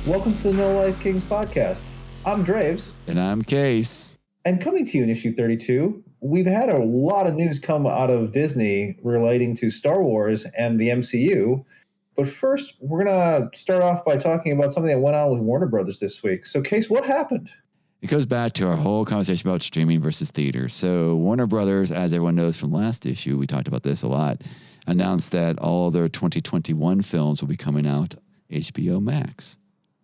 Welcome to the No Life Kings podcast. I'm Draves. And I'm Case. And coming to you in issue 32, we've had a lot of news come out of Disney relating to Star Wars and the MCU. But first, we're going to start off by talking about something that went on with Warner Brothers this week. So, Case, what happened? It goes back to our whole conversation about streaming versus theater. So Warner Brothers, as everyone knows from last issue, we talked about this a lot, announced that all their 2021 films will be coming out HBO Max.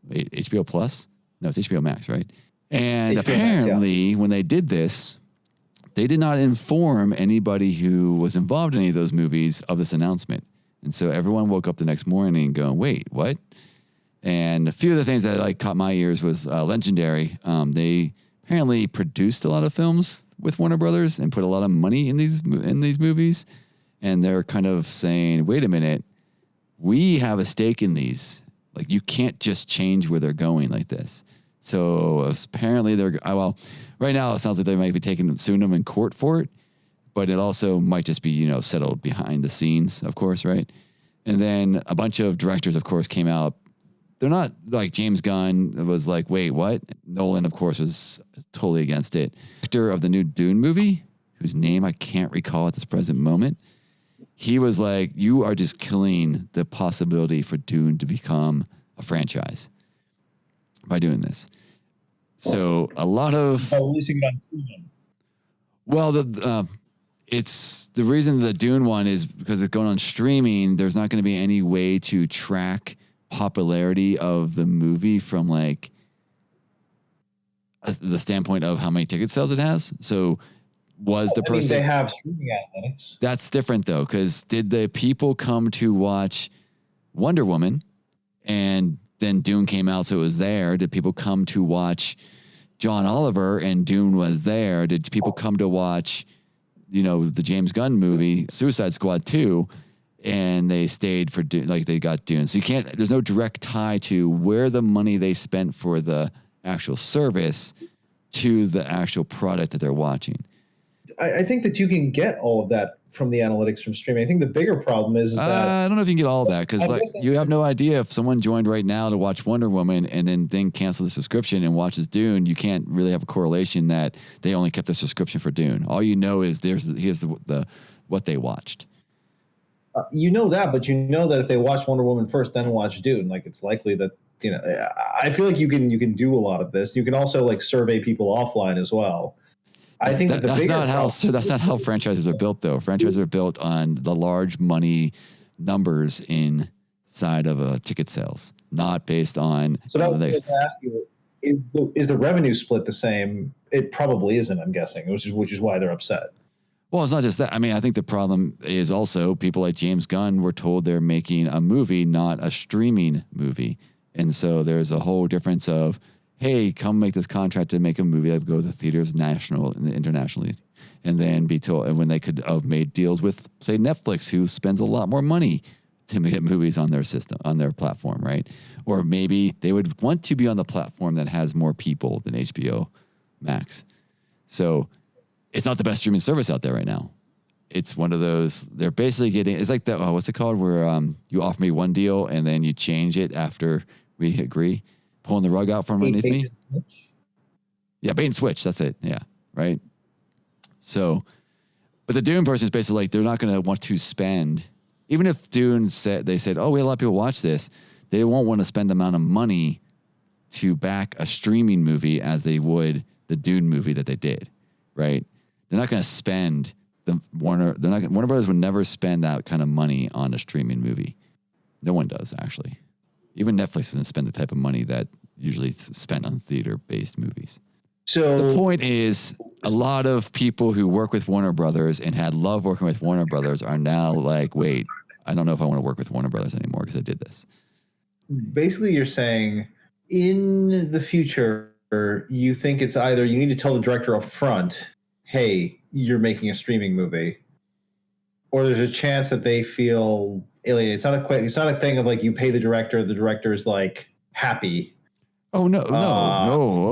Wait, HBO Plus? No, it's HBO Max, right? And apparently, when they did this, they did not inform anybody who was involved in any of those movies of this announcement. And so everyone woke up the next morning going, wait, what? And a few of the things that caught my ears was Legendary. They apparently produced a lot of films with Warner Brothers and put a lot of money in these movies. And they're kind of saying, wait a minute, we have a stake in these. Like, you can't just change where they're going like this. So apparently right now it sounds like they might be suing them in court for it, but it also might just be, settled behind the scenes, of course, right? And then a bunch of directors, of course, came out. They're not like James Gunn was like, wait, what? Nolan, of course, was totally against it. Director of the new Dune movie, whose name I can't recall at this present moment, he was like, you are just killing the possibility for Dune to become a franchise by doing this. So a lot of releasing it on streaming. Well, it's the reason the Dune one is because it's going on streaming. There's not going to be any way to track popularity of the movie from the standpoint of how many ticket sales it has. So they have streaming analytics. That's different though, because did the people come to watch Wonder Woman and then Dune came out, so it was there? Did people come to watch John Oliver and Dune was there? Did people come to watch, the James Gunn movie, Suicide Squad 2, and they stayed for Dune, they got Dune? So there's no direct tie to where the money they spent for the actual service to the actual product that they're watching. I think that you can get all of that from the analytics from streaming. I think the bigger problem is that I don't know if you can get all of that, because you have no idea if someone joined right now to watch Wonder Woman and then cancel the subscription and watches Dune. You can't really have a correlation that they only kept their subscription for Dune. All you know is here's the what they watched. You know that, but you know that if they watch Wonder Woman first, then watch Dune, it's likely that I feel like you can do a lot of this. You can also survey people offline as well. I think that's not how franchises are built, though. Franchises are built on the large money numbers inside of ticket sales, not based on. So that was what I was going to ask you: is the revenue split the same? It probably isn't. I'm guessing, which is why they're upset. Well, it's not just that. I mean, I think the problem is also people like James Gunn were told they're making a movie, not a streaming movie, and so there's a whole difference of, hey, come make this contract to make a movie that would go to the theaters national and internationally, and then be told, and when they could have made deals with, say, Netflix, who spends a lot more money to get movies on their system, on their platform, right? Or maybe they would want to be on the platform that has more people than HBO Max. So it's not the best streaming service out there right now. It's one of those, they're basically getting, it's like what's it called? Where you offer me one deal and then you change it after we agree. Pulling the rug out from underneath me. Yeah, bait and switch. That's it. Yeah, right. So, but the Dune person is basically they're not going to want to spend, even if Dune said, oh, we had a lot of people watch this, they won't want to spend the amount of money to back a streaming movie as they would the Dune movie that they did, right? They're not going to spend Warner Brothers would never spend that kind of money on a streaming movie. No one does, actually. Even Netflix doesn't spend the type of money that usually spent on theater-based movies. So the point is, a lot of people who work with Warner Brothers and had loved working with Warner Brothers are now like, wait, I don't know if I want to work with Warner Brothers anymore because I did this. Basically, you're saying in the future, you think it's either you need to tell the director up front, hey, you're making a streaming movie, or there's a chance that they feel alienated. It's not a thing of you pay the director is happy. Oh no.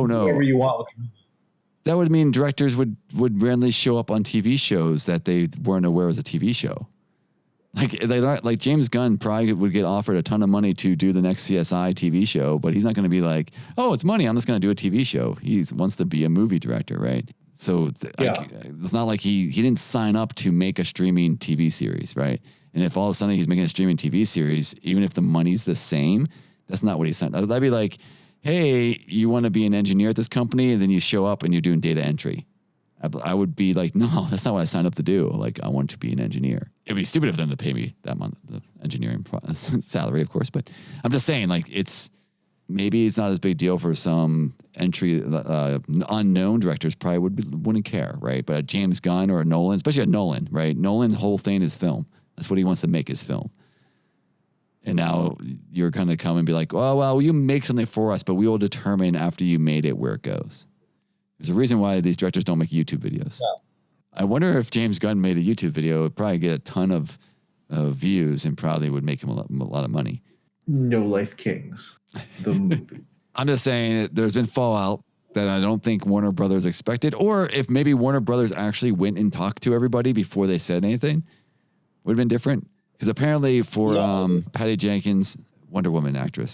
Whatever you want. That would mean directors would randomly show up on TV shows that they weren't aware was a TV show. Like James Gunn probably would get offered a ton of money to do the next CSI TV show, but he's not going to be like, oh, it's money, I'm just going to do a TV show. He wants to be a movie director, right? So it's not like he didn't sign up to make a streaming TV series, right? And if all of a sudden he's making a streaming TV series, even if the money's the same, that's not what he signed. That'd be like, hey, you want to be an engineer at this company, and then you show up and you're doing data entry. I would be like, no, that's not what I signed up to do. Like, I want to be an engineer. It'd be stupid of them to pay me that month, the engineering salary, of course. But I'm just saying, like, maybe it's not as big deal for some unknown directors. Probably wouldn't care, right? But a James Gunn or a Nolan, especially a Nolan, right? Nolan's whole thing is film. That's what he wants to make, is film. And now you're going to come and be like, well, you make something for us, but we will determine after you made it where it goes. There's a reason why these directors don't make YouTube videos. Yeah. I wonder if James Gunn made a YouTube video, it would probably get a ton of views and probably would make him a lot of money. No Life Kings, the movie. I'm just saying there's been fallout that I don't think Warner Brothers expected, or if maybe Warner Brothers actually went and talked to everybody before they said anything, would have been different. Because apparently for Patty Jenkins, Wonder Woman actor,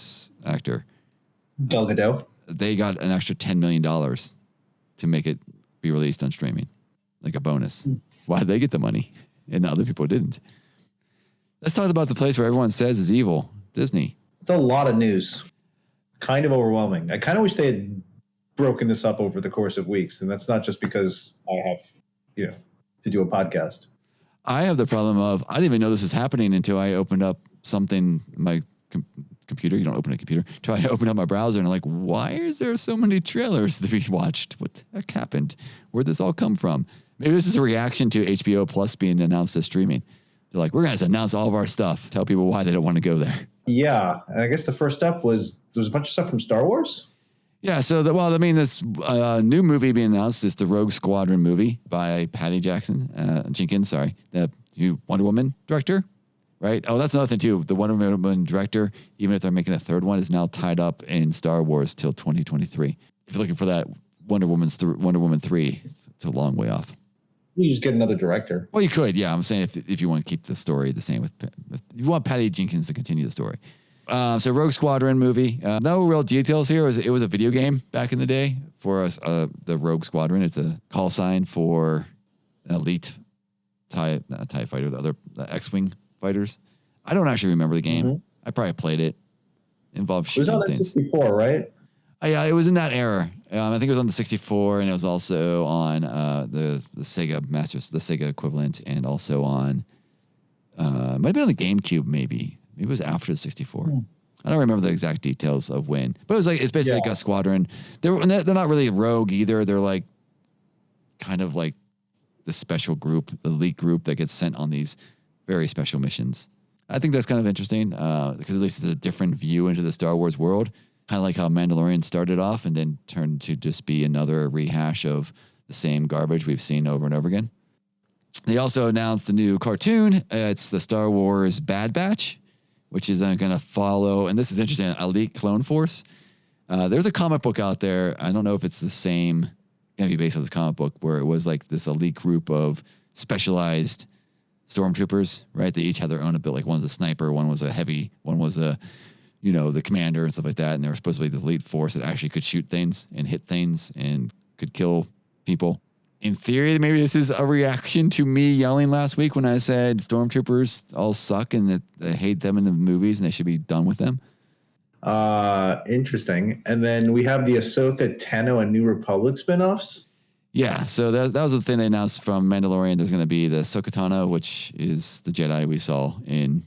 Gal Gadot, they got an extra $10 million to make it be released on streaming, like a bonus. Why did they get the money and other people didn't? Let's talk about the place where everyone says is evil, Disney. It's a lot of news. Kind of overwhelming. I kind of wish they had broken this up over the course of weeks, and that's not just because I have, to do a podcast. I have the problem of, I didn't even know this was happening until I opened up something, my computer. You don't open a computer. Until I opened up my browser and I'm like, why is there so many trailers to be watched? What the heck happened? Where'd this all come from? Maybe this is a reaction to HBO Plus being announced as streaming. They're like, we're going to announce all of our stuff. Tell people why they don't want to go there. Yeah. And I guess the first step was, there was a bunch of stuff from Star Wars. Yeah. So, this new movie being announced is the Rogue Squadron movie by Patty Jenkins, the new Wonder Woman director, right? Oh, that's another thing too. The Wonder Woman director, even if they're making a third one, is now tied up in Star Wars till 2023. If you're looking for that Wonder Woman 3, it's a long way off. You just get another director. Well, you could, yeah. I'm saying if you want to keep the story the same if you want Patty Jenkins to continue the story. So Rogue Squadron movie. No real details here. It was a video game back in the day for us. The Rogue Squadron. It's a call sign for an elite TIE fighter, the X-Wing fighters. I don't actually remember the game. Mm-hmm. I probably played it. Involved shooting things. It was on that 64, right? Yeah, it was in that era. I think it was on the 64, and it was also on the Sega Masters, the Sega equivalent, and also on might have been on the GameCube, maybe. Maybe it was after the 64. I don't remember the exact details of when, but it's basically like a squadron. They're not really rogue either. They're like kind of like the special group, the elite group that gets sent on these very special missions. I think that's kind of interesting because at least it's a different view into the Star Wars world. Kind of like how Mandalorian started off and then turned to just be another rehash of the same garbage we've seen over and over again. They also announced a new cartoon. It's the Star Wars Bad Batch, which is going to follow, and this is interesting, Elite Clone Force. There's a comic book out there. I don't know if it's the same, going to be based on this comic book, where it was like this elite group of specialized stormtroopers, right? They each had their own ability. Like one was a sniper, one was a heavy, one was the commander and stuff like that. And they were supposed to be the elite force that actually could shoot things and hit things and could kill people. In theory, maybe this is a reaction to me yelling last week when I said stormtroopers all suck and that I hate them in the movies and they should be done with them. Interesting. And then we have the Ahsoka, Tano, and New Republic spinoffs. Yeah, so that was the thing they announced from Mandalorian. There's going to be the Ahsoka Tano, which is the Jedi we saw in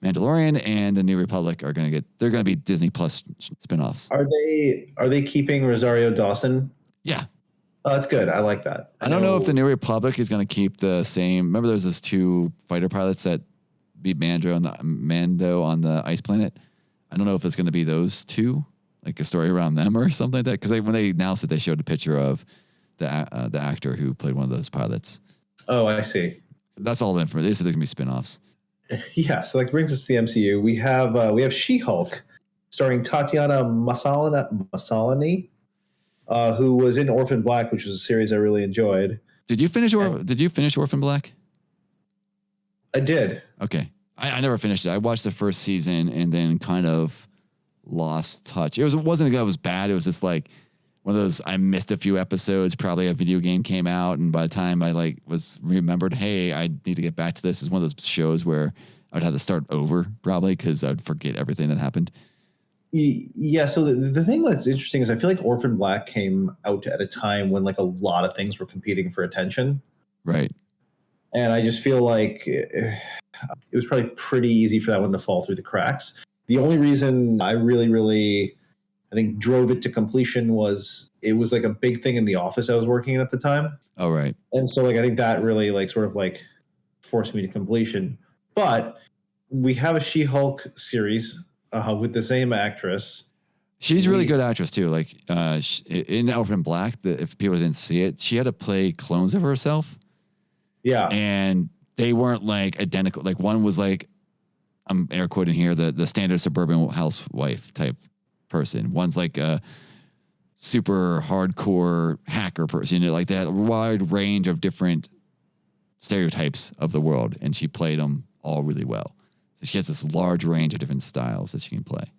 Mandalorian, and the New Republic they're going to be Disney Plus spinoffs. Are they keeping Rosario Dawson? Yeah. Oh, that's good. I like that. I don't know if the New Republic is going to keep the same. Remember, there's those two fighter pilots that beat Mando on the ice planet. I don't know if it's going to be those two, like a story around them or something like that. Because when they announced it, they showed a picture of the actor who played one of those pilots. Oh, I see. That's all the information. They said there's going to be spinoffs. Yeah, so that brings us to the MCU. We have She-Hulk, starring Tatiana Maslany, who was in Orphan Black, which was a series I really enjoyed. Did you finish Orphan Black? I did. Okay. I never finished it. I watched the first season and then kind of lost touch. It wasn't like it was bad. It was just like one of those, I missed a few episodes. Probably a video game came out. And by the time I was remembered, hey, I need to get back to this. It's one of those shows where I'd have to start over probably because I'd forget everything that happened. Yeah, so the thing that's interesting is I feel like Orphan Black came out at a time when like a lot of things were competing for attention. Right. And I just feel like it was probably pretty easy for that one to fall through the cracks. The only reason I really, I think, drove it to completion was it was like a big thing in the office I was working in at the time. Oh, right. And so like I think that really like sort of like forced me to completion. But we have a She-Hulk series with the same actress. She's a really good actress too. Like in Orphan Black, if people didn't see it, she had to play clones of herself. Yeah. And they weren't like identical. Like one was like, I'm air quoting here, the standard suburban housewife type person. One's like a super hardcore hacker person, like that wide range of different stereotypes of the world. And she played them all really well. So she has this large range of different styles that she can play.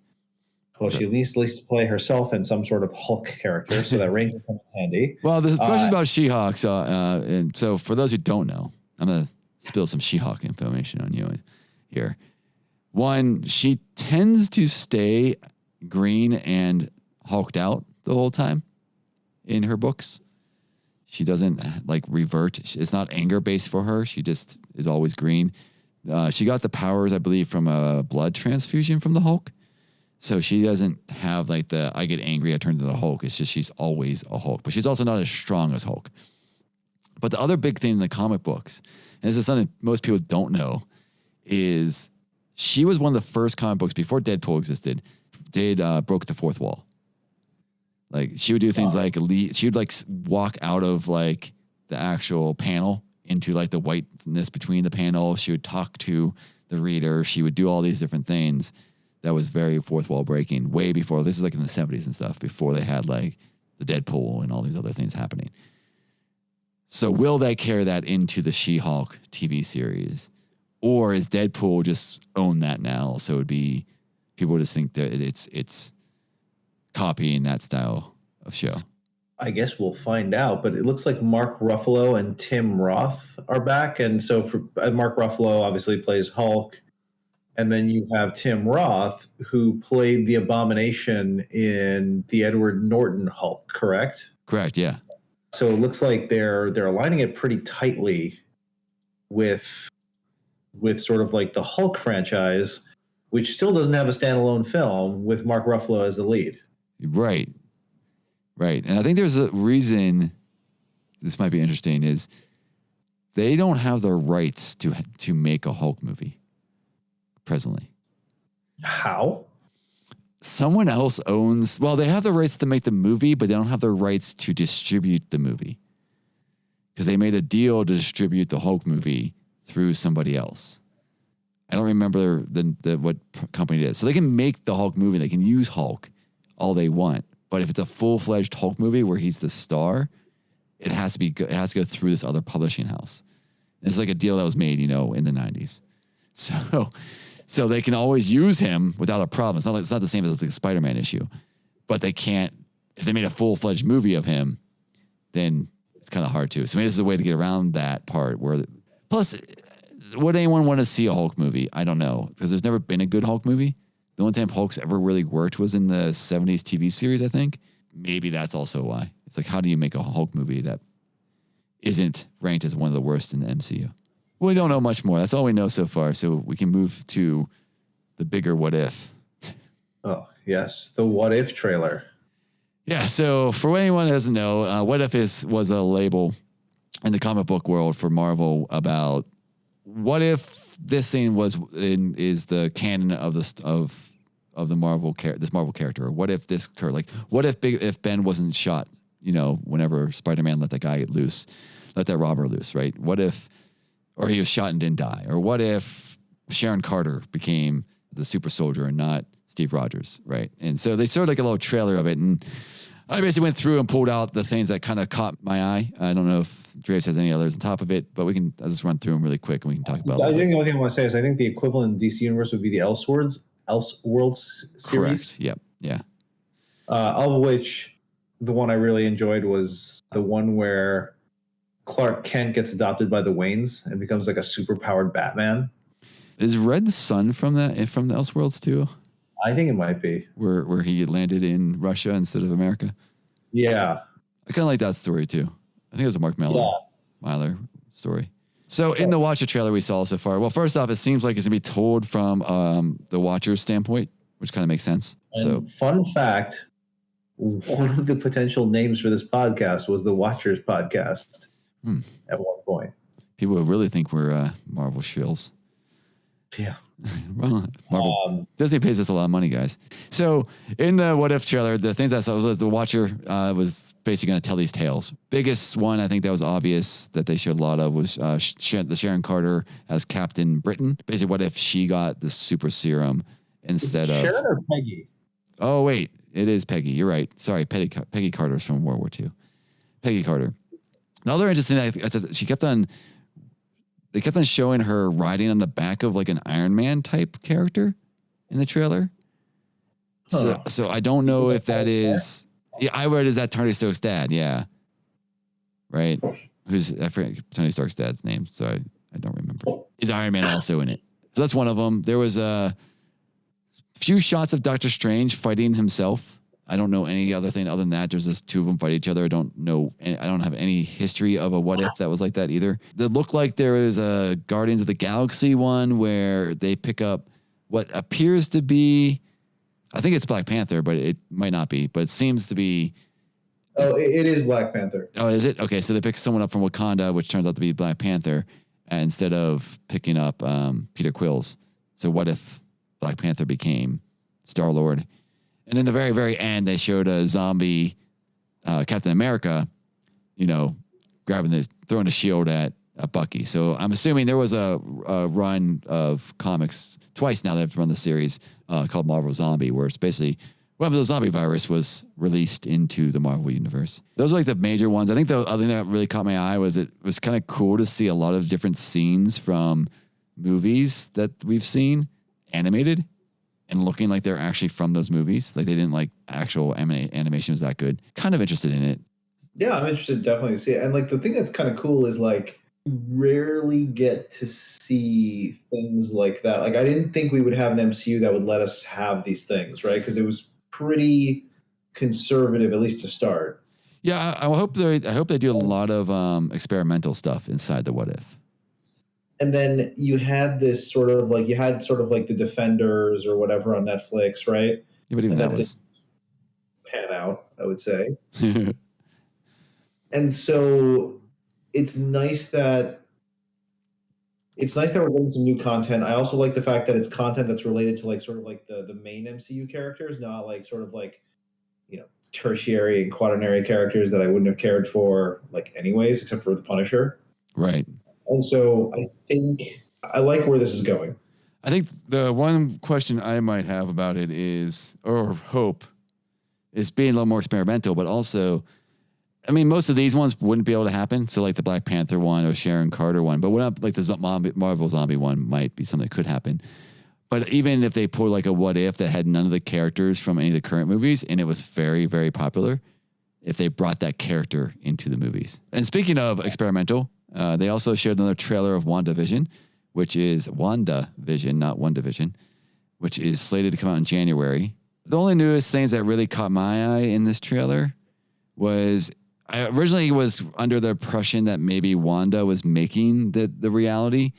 Well, she at least likes to play herself in some sort of Hulk character, so that range comes in handy. Well, the question about She-Hulk, and so for those who don't know, I'm going to spill some She-Hulk information on you here. One, she tends to stay green and hulked out the whole time in her books. She doesn't like revert. It's not anger based for her. She just is always green. She got the powers, I believe, from a blood transfusion from the Hulk. So she doesn't have like I get angry, I turn into the Hulk. It's just she's always a Hulk. But she's also not as strong as Hulk. But the other big thing in the comic books, and this is something most people don't know, is she was one of the first comic books before Deadpool existed, broke the fourth wall. Like she would do things like she would like walk out of like the actual panel into like the whiteness between the panel. She would talk to the reader. She would do all these different things. That was very fourth wall breaking way before. This is like in the 70s and stuff, before they had like the Deadpool and all these other things happening. So will they carry that into the She-Hulk TV series? Or is Deadpool just own that now? So it'd be, people just think that it's copying that style of show. I guess we'll find out, but it looks like Mark Ruffalo and Tim Roth are back. And so for Mark Ruffalo obviously plays Hulk. And then you have Tim Roth, who played the Abomination in the Edward Norton Hulk, correct? Correct, yeah. So it looks like they're aligning it pretty tightly with sort of like the Hulk franchise, which still doesn't have a standalone film with Mark Ruffalo as the lead. Right. And I think there's a reason this might be interesting is they don't have the rights to make a Hulk movie presently. How? Someone else owns, well, they have the rights to make the movie, but they don't have the rights to distribute the movie. Because they made a deal to distribute the Hulk movie through somebody else. I don't remember what company it is. So they can make the Hulk movie. They can use Hulk all they want. But if it's a full-fledged Hulk movie where he's the star, it has to go through this other publishing house. And it's like a deal that was made, in the 90s. So they can always use him without a problem. It's not the same as like a Spider-Man issue. But they can't, if they made a full-fledged movie of him, then it's kind of hard to. So maybe this is a way to get around that part plus, would anyone want to see a Hulk movie? I don't know. Because there's never been a good Hulk movie. The only time Hulk's ever really worked was in the 70s TV series, I think. Maybe that's also why. It's like, how do you make a Hulk movie that isn't ranked as one of the worst in the MCU? Well, we don't know much more. That's all we know so far. So we can move to the bigger what if. Oh, yes. The what if trailer. Yeah. So for anyone who doesn't know, what if was a label in the comic book world for Marvel about what if this thing is the canon of the Marvel this Marvel character? Or what if this occurred? Like, what if Ben wasn't shot? Whenever Spider-Man let that robber loose, right? What if, or he was shot and didn't die? Or what if Sharon Carter became the super soldier and not Steve Rogers, right? And so they sort of like a little trailer of it, and I basically went through and pulled out the things that kind of caught my eye. I don't know if Draves has any others on top of it, but I'll just run through them really quick and we can talk about it. I think the only thing I want to say is I think the equivalent in DC Universe would be the Elseworlds series. Correct. Yep. Yeah. Of which the one I really enjoyed was the one where Clark Kent gets adopted by the Waynes and becomes like a super powered Batman. Is Red Sun from the Elseworlds too? I think it might be. Where he landed in Russia instead of America. Yeah. I kind of like that story too. I think it was a Mark Millar story. So in the Watcher trailer we saw so far, well, first off, it seems like it's going to be told from the Watcher's standpoint, which kind of makes sense. And fun fact, one of the potential names for this podcast was the Watchers podcast at one point. People would really think we're Marvel shills. Yeah. Marvel. Disney pays us a lot of money, guys. So in the What If trailer, the things I saw was the Watcher was basically going to tell these tales. Biggest one, I think that was obvious that they showed a lot of was the Sharon Carter as Captain Britain. Basically, what if she got the super serum instead of Sharon or Peggy? Oh wait, it is Peggy. You're right. Sorry, Peggy Carter's from World War II. Peggy Carter. Another interesting thing, they kept on showing her riding on the back of like an Iron Man type character in the trailer. Huh. So I don't know if that is. Yeah, I read is that Tony Stark's dad. Yeah, right. I forget Tony Stark's dad's name, so I don't remember. Is Iron Man also in it? So that's one of them. There was a few shots of Doctor Strange fighting himself. I don't know any other thing other than that. There's just two of them fight each other. I don't know. I don't have any history of a what if that was like that either. It looked like there was a Guardians of the Galaxy one where they pick up what appears to be, I think it's Black Panther, but it might not be, but it seems to be. Oh, it is Black Panther. Oh, is it? Okay. So they pick someone up from Wakanda, which turns out to be Black Panther, instead of picking up Peter Quills. So what if Black Panther became Star-Lord? And then the very, very end, they showed a zombie Captain America, throwing a shield at Bucky. So I'm assuming there was a run of comics twice now. They have to run the series called Marvel Zombie, where it's basically the zombie virus was released into the Marvel universe. Those are like the major ones. I think the other thing that really caught my eye was it was kind of cool to see a lot of different scenes from movies that we've seen animated and looking like they're actually from those movies. Like they didn't like actual animation was that good. Kind of interested in it. Yeah, I'm interested definitely to see it. And like the thing that's kind of cool is like you rarely get to see things like that. Like I didn't think we would have an MCU that would let us have these things, right? Because it was pretty conservative, at least to start. Yeah, I hope they do a lot of experimental stuff inside the What If. And then you had this sort of like the Defenders or whatever on Netflix, right? Yeah, but even that was pan out, I would say. And so it's nice that we're getting some new content. I also like the fact that it's content that's related to like sort of like the main MCU characters, not like sort of like tertiary and quaternary characters that I wouldn't have cared for like anyways, except for the Punisher. Right. And so I think I like where this is going. I think the one question I might have about it is, or hope, is being a little more experimental, but also, I mean, most of these ones wouldn't be able to happen. So like the Black Panther one or Sharon Carter one, but what like the Marvel Zombie one might be something that could happen. But even if they pulled like a what if that had none of the characters from any of the current movies and it was very, very popular, if they brought that character into the movies. And speaking of experimental, they also showed another trailer of WandaVision, which is WandaVision, not WandaVision, which is slated to come out in January. The only newest things that really caught my eye in this trailer was I originally was under the impression that maybe Wanda was making the reality,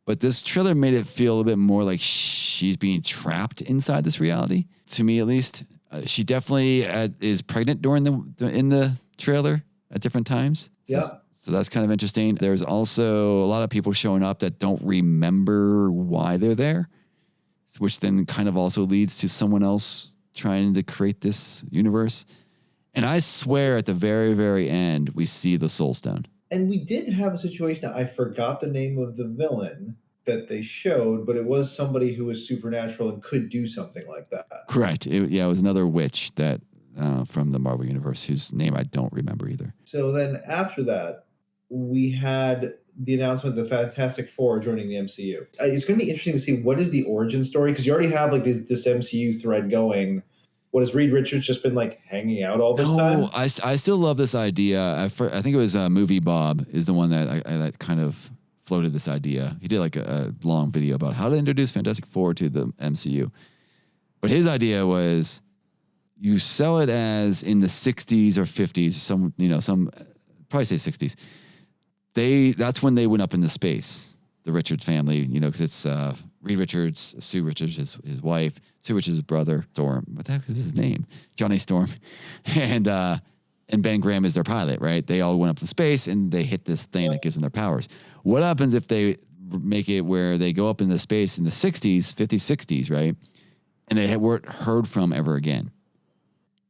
but this trailer made it feel a little bit more like she's being trapped inside this reality, to me at least. She definitely is pregnant in the trailer at different times. Yeah. So that's kind of interesting. There's also a lot of people showing up that don't remember why they're there, which then kind of also leads to someone else trying to create this universe. And I swear at the very, very end, we see the Soul Stone. And we did have a situation, I forgot the name of the villain that they showed, but it was somebody who was supernatural and could do something like that. Correct. It was another witch that from the Marvel Universe, whose name I don't remember either. So then after that, we had the announcement of the Fantastic Four joining the MCU. It's going to be interesting to see what is the origin story, because you already have like this MCU thread going. What, has Reed Richards just been like hanging out all this time? No, I still love this idea. I think it was Movie Bob is the one that that kind of floated this idea. He did like a long video about how to introduce Fantastic Four to the MCU. But his idea was you sell it as in the 60s or 50s, some probably say 60s. That's when they went up into space, the Richards family, because it's Reed Richards, Sue Richards, his wife, Sue Richards' brother, Storm. What the heck is his name? Johnny Storm. And Ben Graham is their pilot, right? They all went up to space and they hit this thing that gives them their powers. What happens if they make it where they go up into space in the 60s, 50s, 60s, right? And they weren't heard from ever again.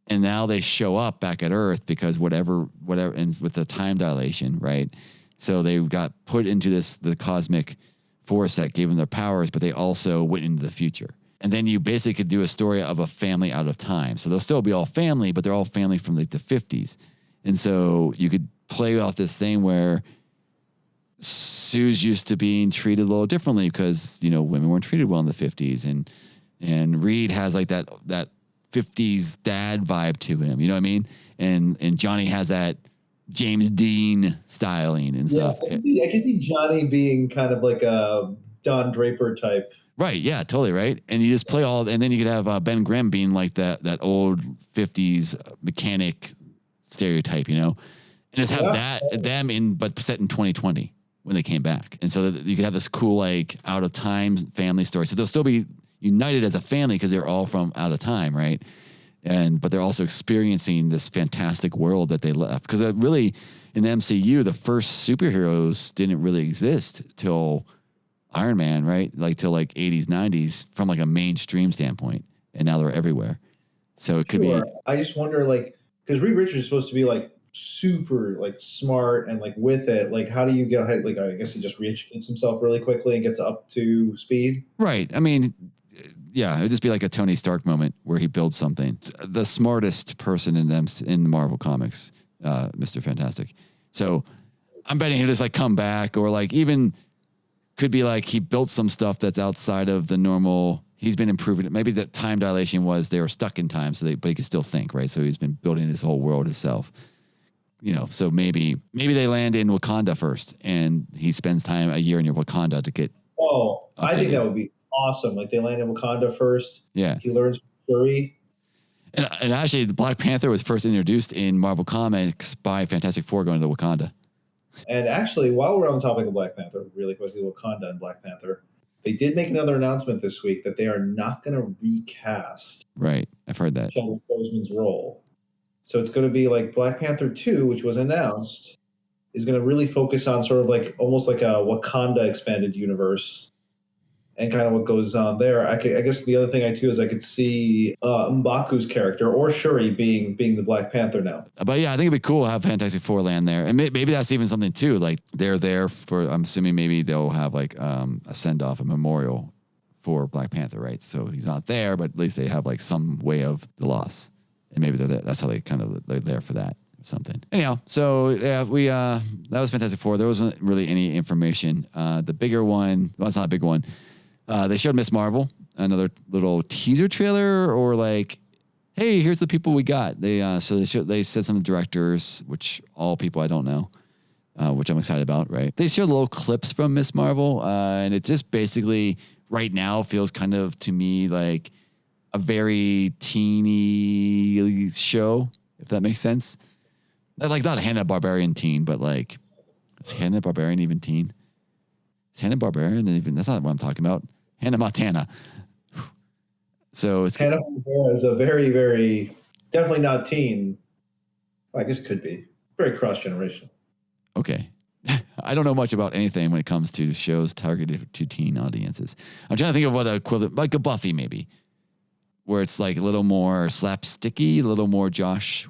And now they show up back at Earth because whatever, and with the time dilation, right? So they got put into the cosmic force that gave them their powers, but they also went into the future. And then you basically could do a story of a family out of time. So they'll still be all family, but they're all family from like the 50s. And so you could play off this thing where Sue's used to being treated a little differently because, women weren't treated well in the 50s. And Reed has like that 50s dad vibe to him. You know what I mean? And Johnny has that James Dean styling and stuff. I can see Johnny being kind of like a Don Draper type. Right. Yeah, totally. Right. And you just play and then you could have Ben Grimm being like that old 50s mechanic stereotype, and just have but set in 2020 when they came back. And so that you could have this cool, like out of time family story. So they'll still be united as a family because they're all from out of time. Right. But they're also experiencing this fantastic world that they left. Because really, in the MCU, the first superheroes didn't really exist till Iron Man, right? Like till like 80s, 90s from like a mainstream standpoint. And now they're everywhere. So it could be. I just wonder, like, because Reed Richards is supposed to be like super like smart and like with it. Like, how do you get, like, I guess he just re-educates himself really quickly and gets up to speed? Right. I mean, yeah, it would just be like a Tony Stark moment where he builds something. The smartest person in the Marvel comics, Mr. Fantastic. So I'm betting he'll just like come back, or like even could be like he built some stuff that's outside of the normal. He's been improving it. Maybe the time dilation was they were stuck in time, but he could still think, right? So he's been building his whole world himself. So maybe they land in Wakanda first, and he spends time a year in Wakanda to get. Oh, I think that would be awesome. Like they land in Wakanda first. Yeah. He learns Shuri. And actually, the Black Panther was first introduced in Marvel Comics by Fantastic Four going to Wakanda. And actually, while we're on the topic of Black Panther, really quickly, Wakanda and Black Panther, they did make another announcement this week that they are not going to recast. Right. I've heard that. Chadwick Boseman's role. So it's going to be like Black Panther 2, which was announced, is going to really focus on sort of like almost like a Wakanda expanded universe and kind of what goes on there. I guess the other thing I could see M'Baku's character or Shuri being the Black Panther now. But yeah, I think it'd be cool to have Fantastic Four land there. And maybe that's even something too. Like they're there for, I'm assuming maybe they'll have like a send off, a memorial for Black Panther, right? So he's not there, but at least they have like some way of the loss. And maybe they're there. That's how they're there for that or something. Anyhow, so yeah, that was Fantastic Four. There wasn't really any information. The bigger one, well, it's not a big one. They showed Ms. Marvel, another little teaser trailer, or like, hey, here's the people we got. They said some directors, which all people I don't know, which I'm excited about, right? They showed little clips from Ms. Marvel, and it just basically right now feels kind of to me like a very teeny show, if that makes sense. Like not Hanna-Barbarian teen, but like, is Hanna-Barbarian even teen? Is Hanna-Barbarian even? That's not what I'm talking about. Hannah Montana. So it's Hanna-Barbera is a very, very definitely not teen. Well, I guess it could be very cross-generational. Okay. I don't know much about anything when it comes to shows targeted to teen audiences. I'm trying to think of what equivalent, like a Buffy maybe, where it's like a little more slapsticky, a little more Josh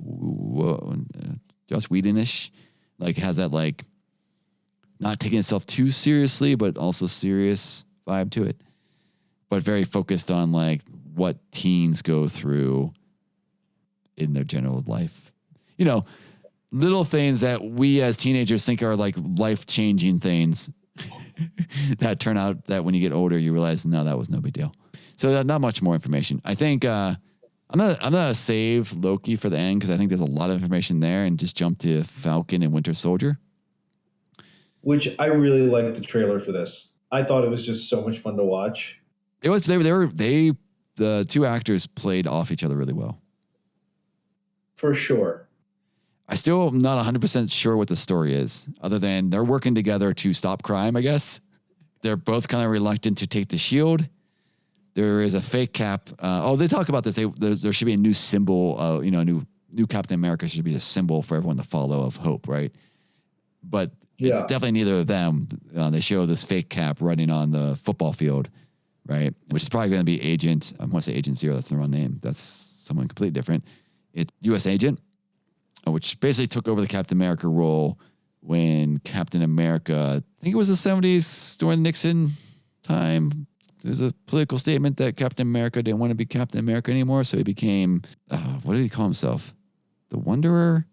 Whedon-ish. Like has that like not taking itself too seriously, but also serious vibe to it. But very focused on like what teens go through in their general life. You know, little things that we as teenagers think are like life-changing things that turn out that when you get older, you realize, no, that was no big deal. So not much more information. I think I'm gonna save Loki for the end because I think there's a lot of information there, and just jump to Falcon and Winter Soldier. Which I really liked the trailer for this. I thought it was just so much fun to watch. It was the two actors played off each other really well. For sure. I still am not 100% sure what the story is, other than they're working together to stop crime, I guess. They're both kind of reluctant to take the shield. There is a fake cap. They talk about this. There should be a new symbol. New Captain America should be a symbol for everyone to follow of hope, right? But it's definitely neither of them. They show this fake cap running on the football field, right? Which is probably going to be Agent. I want to say Agent Zero. That's the wrong name. That's someone completely different. It's U.S. Agent, which basically took over the Captain America role when Captain America, I think it was the 70s during Nixon time. There's a political statement that Captain America didn't want to be Captain America anymore, so he became, what did he call himself? The Wanderer?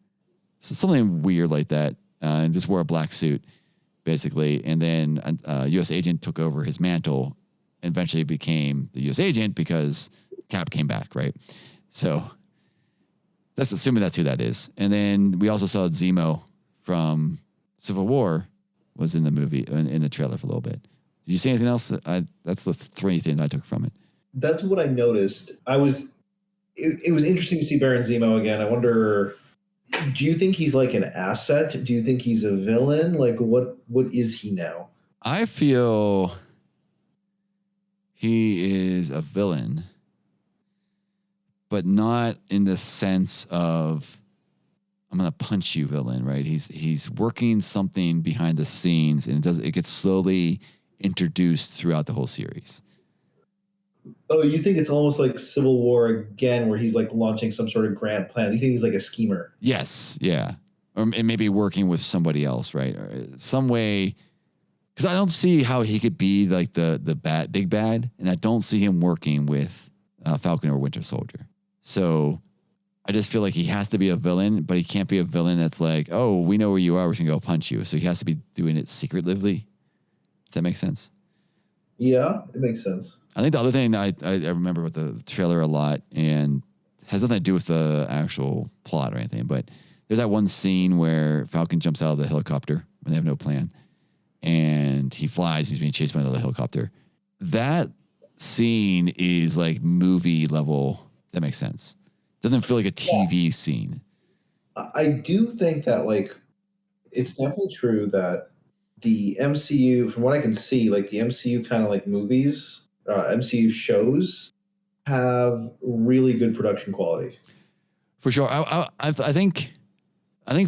So something weird like that, and just wore a black suit, basically. And then U.S. Agent took over his mantle and eventually became the U.S. Agent because Cap came back, right? So that's assuming that's who that is. And then we also saw Zemo from Civil War was in the movie, in the trailer for a little bit. Did you see anything else? That's the three things I took from it. That's what I noticed. It was interesting to see Baron Zemo again. I wonder, do you think he's like an asset? Do you think he's a villain? Like what is he now? I feel he is a villain, but not in the sense of I'm gonna punch you villain, right? He's working something behind the scenes, and it gets slowly introduced throughout the whole series. Oh, you think it's almost like Civil War again, where he's like launching some sort of grand plan? You think he's like a schemer? Yes, yeah, or maybe working with somebody else, right? Or some way, because I don't see how he could be like the big bad, and I don't see him working with Falcon or Winter Soldier. So I just feel like he has to be a villain, but he can't be a villain that's like, oh, we know where you are, we're gonna go punch you. So he has to be doing it secretively. Does that make sense? Yeah, it makes sense. I think the other thing I remember with the trailer a lot, and has nothing to do with the actual plot or anything, but there's that one scene where Falcon jumps out of the helicopter when they have no plan, and he flies. He's being chased by another helicopter. That scene is like movie level. That makes sense. Doesn't feel like a TV scene. I do think that like it's definitely true that the MCU, from what I can see, like the MCU kind of like movies, MCU shows have really good production quality. For sure. I think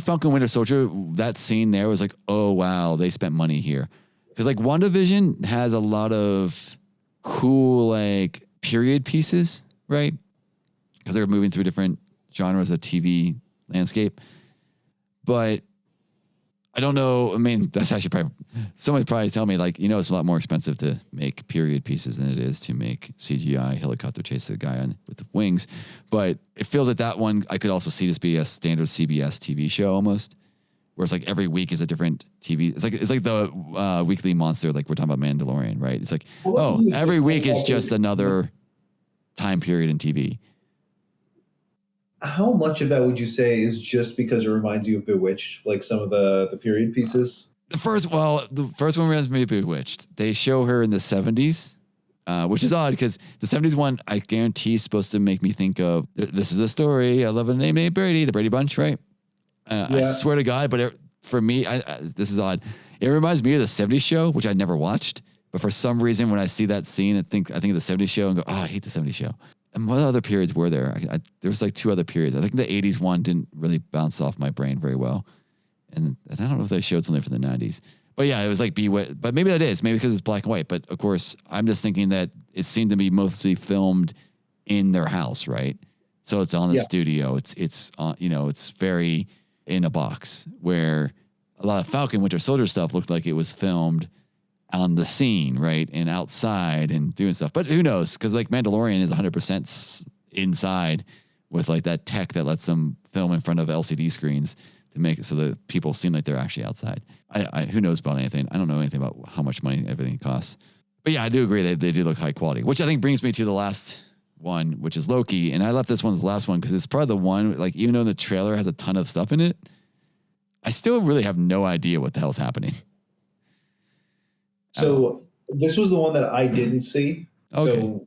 Falcon Winter Soldier, that scene there was like, oh wow, they spent money here. Because like WandaVision has a lot of cool like period pieces, right? Because they're moving through different genres of TV landscape. But I don't know. I mean, that's actually probably, somebody probably tell me like, it's a lot more expensive to make period pieces than it is to make CGI helicopter chase a guy on with wings. But it feels like that one, I could also see this be a standard CBS TV show almost, where it's like every week is a different TV. It's like the weekly monster, like we're talking about Mandalorian, right? It's like, every week is just another time period in TV. How much of that would you say is just because it reminds you of Bewitched, like some of the period pieces? The first one reminds me of Bewitched. They show her in the 70s, which is odd because the 70s one, I guarantee, is supposed to make me think of, this is a story. I love a name named Brady, the Brady Bunch, right? I swear to God, but for me, this is odd. It reminds me of the 70s show, which I never watched. But for some reason, when I see that scene, I think of the 70s show and go, I hate the 70s show. And what other periods were there? There was like two other periods. I think the 80s one didn't really bounce off my brain very well. And I don't know if they showed something from the 90s. But yeah, it was like but maybe that is. Maybe because it's black and white. But of course, I'm just thinking that it seemed to be mostly filmed in their house, right? So it's on the studio. It's very in a box, where a lot of Falcon Winter Soldier stuff looked like it was filmed on the scene, right? And outside and doing stuff. But who knows? Because like Mandalorian is 100% inside, with like that tech that lets them film in front of LCD screens to make it so that people seem like they're actually outside. Who knows about anything? I don't know anything about how much money everything costs. But yeah, I do agree that they do look high quality, which I think brings me to the last one, which is Loki. And I left this one as the last one because it's probably the one, like, even though the trailer has a ton of stuff in it, I still really have no idea what the hell's happening. So this was the one that I didn't see. Okay. So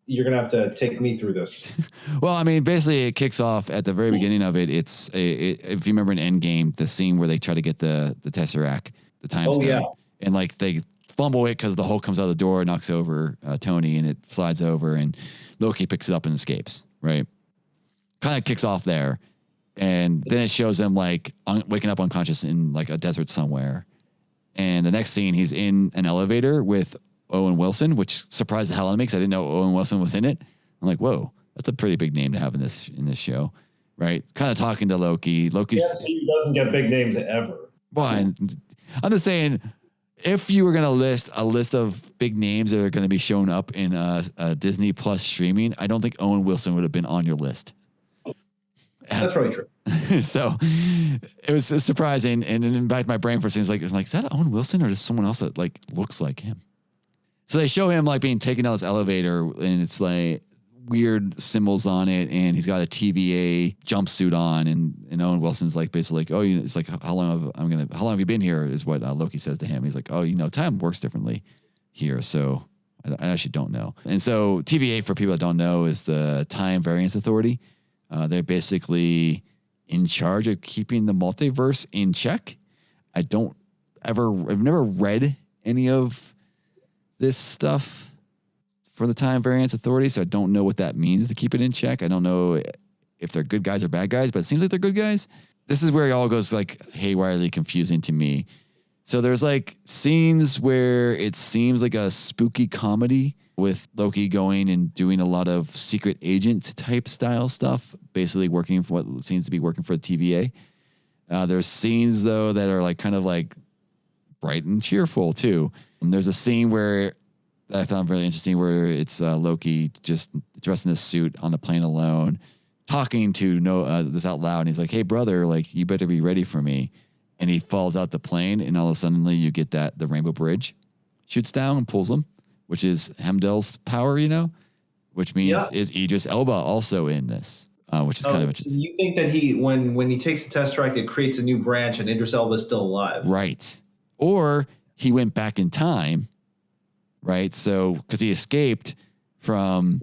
you're going to have to take me through this. Well, I mean, basically it kicks off at the very beginning of it. It's if you remember in Endgame, the scene where they try to get the Tesseract, the time stone. Yeah. And like they fumble it because the Hulk comes out of the door, knocks over Tony, and it slides over, and Loki picks it up and escapes, right? Kind of kicks off there. And then it shows him like waking up unconscious in like a desert somewhere. And the next scene, he's in an elevator with Owen Wilson, which surprised the hell out of me because I didn't know Owen Wilson was in it. I'm like, whoa, that's a pretty big name to have in this show, right? Kind of talking to Loki. Loki's he doesn't get big names ever. Well, and I'm just saying, if you were going to list a list of big names that are going to be shown up in a Disney Plus streaming, I don't think Owen Wilson would have been on your list. That's probably true. So it was surprising, and in back my brain for things like, it was like, is that Owen Wilson or is someone else that like looks like him? So they show him like being taken out this elevator, and it's like weird symbols on it, and he's got a TVA jumpsuit on, and Owen Wilson's like basically like, oh, it's like how long have you been here? Is what Loki says to him. He's like, oh, time works differently here, so I actually don't know. And so TVA, for people that don't know, is the Time Variance Authority. They're basically in charge of keeping the multiverse in check. I've never read any of this stuff for the Time Variance Authority, so I don't know what that means to keep it in check. I don't know if they're good guys or bad guys, but it seems like they're good guys. This is where it all goes like haywirely confusing to me. So there's like scenes where it seems like a spooky comedy with Loki going and doing a lot of secret agent type style stuff, basically working for what seems to be working for the TVA. There's scenes though that are like kind of like bright and cheerful too. And there's a scene where I found really interesting where it's Loki just dressed in a suit on the plane alone, talking to this out loud. And he's like, hey brother, like you better be ready for me. And he falls out the plane, and all of a sudden you get the Rainbow Bridge shoots down and pulls him, which is Hemdel's power, which means is Idris Elba also in this, which is kind of interesting. You think that when he takes the Tesseract, it creates a new branch and Idris Elba is still alive. Right. Or he went back in time, right? So, because he escaped from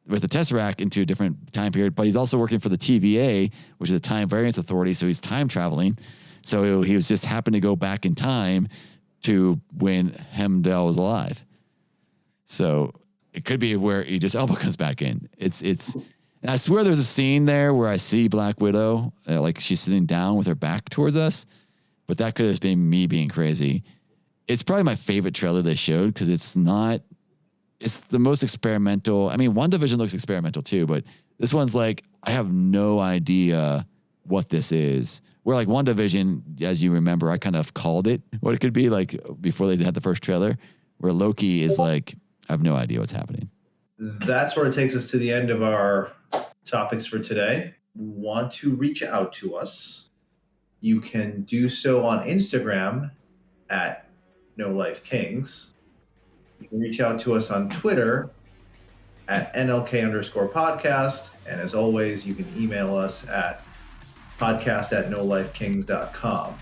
with the Tesseract into a different time period, but he's also working for the TVA, which is the Time Variance Authority, so he's time traveling. So he was just happened to go back in time to when Hemdel was alive. So it could be where Idris Elba comes back in. It's, and I swear there's a scene there where I see Black Widow, like she's sitting down with her back towards us, but that could have been me being crazy. It's probably my favorite trailer they showed because it's the most experimental. I mean, WandaVision looks experimental too, but this one's like, I have no idea what this is. Where like WandaVision, as you remember, I kind of called it what it could be like before they had the first trailer, where Loki is like, I have no idea what's happening. That's where it takes us to the end of our topics for today. Want to reach out to us? You can do so on Instagram at No Life Kings. You can reach out to us on Twitter at NLK_podcast. And as always, you can email us at podcast@nolifekings.com.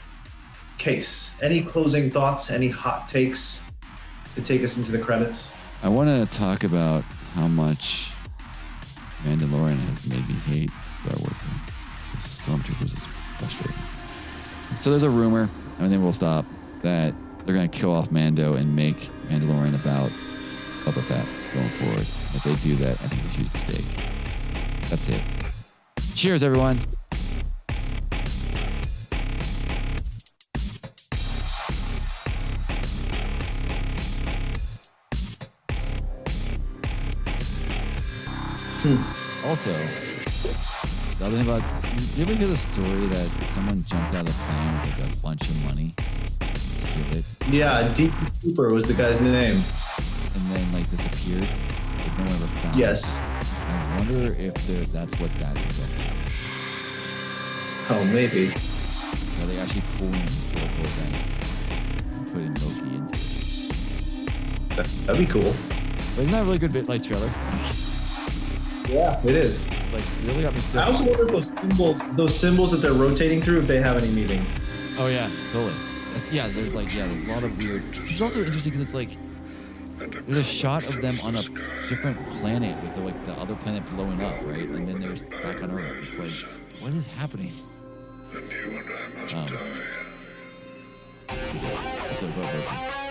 Case, any closing thoughts, any hot takes to take us into the credits? I want to talk about how much Mandalorian has made me hate Star Wars. The Stormtroopers is frustrating. So there's a rumor, and then we'll stop, that they're going to kill off Mando and make Mandalorian about Boba Fett going forward. If they do that, I think it's a huge mistake. That's it. Cheers, everyone. Also, the other thing about, did you ever hear the story that someone jumped out of a plane with like a bunch of money? Stupid. Yeah, Deep Cooper was the guy's name. And then like disappeared. Like no one ever found Yes. it. I wonder if that's what that is. Oh, maybe. Are they actually pulling historical events and putting Loki into it? That'd be cool. But isn't that a really good bit like trailer? Yeah, it is. It's like really got me still. I also wonder if those symbols that they're rotating through, if they have any meaning. Oh yeah, totally. There's a lot of weird. It's also interesting because it's like there's a shot of them on a different planet with the other planet blowing up, right? And then there's back on Earth. It's like, what is happening? And you and I must die. So vote Loki.